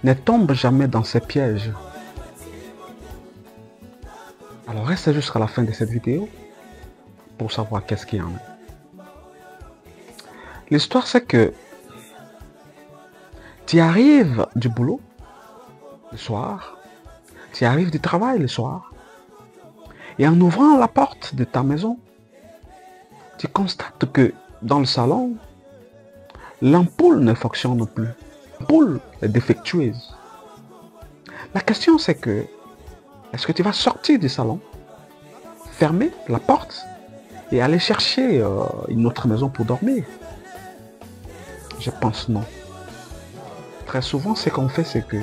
Ne tombe jamais dans ces pièges. Alors reste jusqu'à la fin de cette vidéo pour savoir qu'est-ce qu'il y en a. L'histoire c'est que tu arrives du boulot le soir, tu arrives du travail le soir, et en ouvrant la porte de ta maison, tu constates que dans le salon, l'ampoule ne fonctionne plus. L'ampoule est défectueuse. La question c'est que, est-ce que tu vas sortir du salon, fermer la porte et aller chercher une autre maison pour dormir? Je pense non. Très souvent, ce qu'on fait, c'est que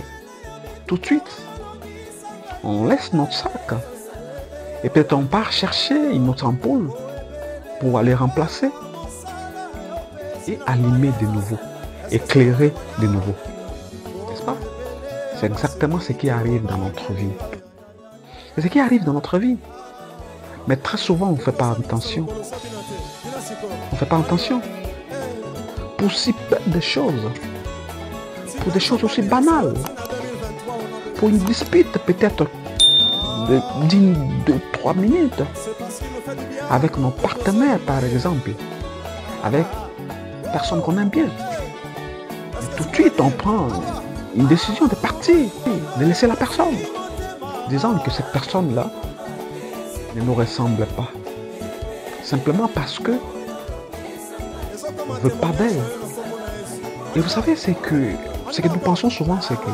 tout de suite, on laisse notre sac et peut-être on part chercher une autre ampoule pour aller remplacer et allumer de nouveau, éclairer de nouveau. N'est-ce pas? C'est exactement ce qui arrive dans notre vie. C'est ce qui arrive dans notre vie. Mais très souvent, on ne fait pas attention. On ne fait pas attention. Pour si peu de choses. Pour des choses aussi banales. Pour une dispute peut-être de 3 minutes. Avec nos partenaires, par exemple. Avec personne qu'on aime bien. Et tout de suite, on prend une décision de partir, de laisser la personne, disant que cette personne-là ne nous ressemble pas. Simplement parce que on ne veut pas d'elle. Et vous savez, ce que nous pensons souvent, c'est que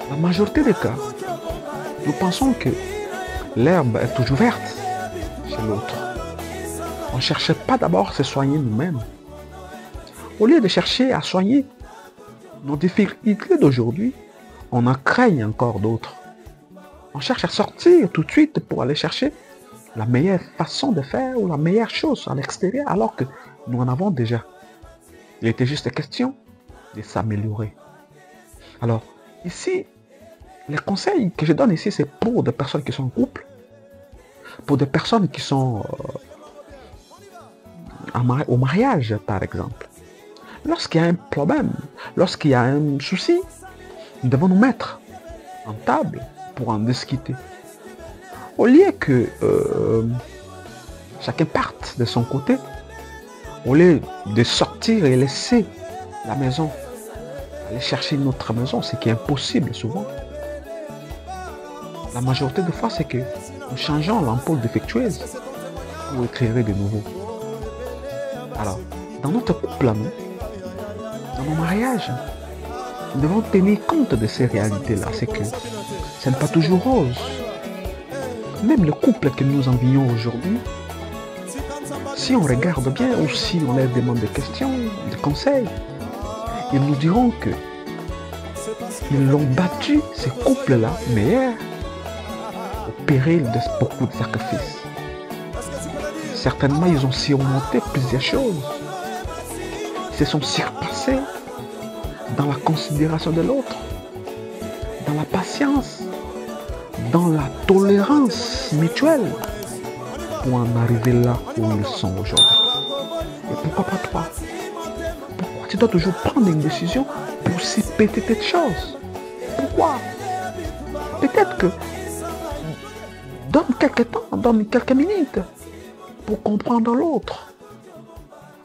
la majorité des cas, nous pensons que l'herbe est toujours verte chez l'autre. On ne cherche pas d'abord à se soigner nous-mêmes. Au lieu de chercher à soigner nos difficultés d'aujourd'hui, on en craigne encore d'autres. On cherche à sortir tout de suite pour aller chercher la meilleure façon de faire ou la meilleure chose à l'extérieur alors que nous en avons déjà. Il était juste question de s'améliorer. Alors, ici, les conseils que je donne ici, c'est pour des personnes qui sont en couple, pour des personnes qui sont au mariage, par exemple. Lorsqu'il y a un problème, lorsqu'il y a un souci, nous devons nous mettre en table pour en discuter. Au lieu que chacun parte de son côté, au lieu de sortir et laisser la maison, aller chercher une autre maison, ce qui est impossible souvent. La majorité des fois, c'est que nous changeons l'ampoule défectueuse pour éclairer de nouveau. Alors, dans notre couple, dans nos mariages, nous devons tenir compte de ces réalités-là. C'est que ce n'est pas toujours rose. Même le couple que nous envions aujourd'hui, si on regarde bien ou si on leur demande des questions, des conseils, ils nous diront que ils l'ont battu, ces couples-là, meilleurs, au péril de beaucoup de sacrifices. Certainement, ils ont surmonté plusieurs choses. Ils se sont surpassés dans la considération de l'autre, dans la patience, dans la tolérance mutuelle pour en arriver là où ils sont aujourd'hui. Et pourquoi pas toi? Pourquoi tu dois toujours prendre une décision pour si petites choses? Pourquoi? Peut-être que donne quelques temps, donne quelques minutes pour comprendre l'autre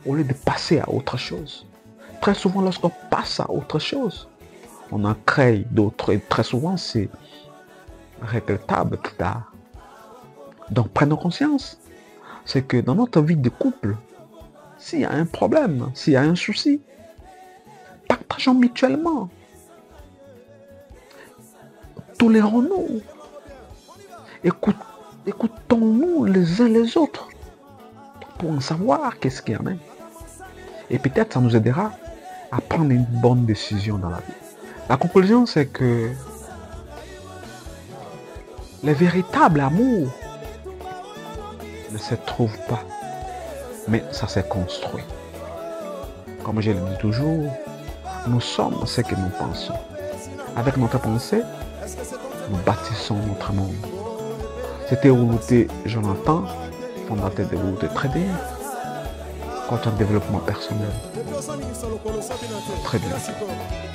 au lieu de passer à autre chose. Très souvent, lorsqu'on passe à autre chose, on en crée d'autres et très souvent, c'est regrettable plus tard. Donc, prenons conscience, c'est que dans notre vie de couple, s'il y a un problème, s'il y a un souci, partageons mutuellement. Tolérons-nous. Écoutons-nous les uns les autres pour en savoir qu'est-ce qu'il y en a. Et peut-être ça nous aidera à prendre une bonne décision dans la vie. La conclusion, c'est que le véritable amour ne se trouve pas, mais ça s'est construit. Comme je le dis toujours, nous sommes ce que nous pensons. Avec notre pensée, nous bâtissons notre monde. C'était Oulouté Jonathan, fondateur de Oulouté Trading. coach en développement personnel. Très bien.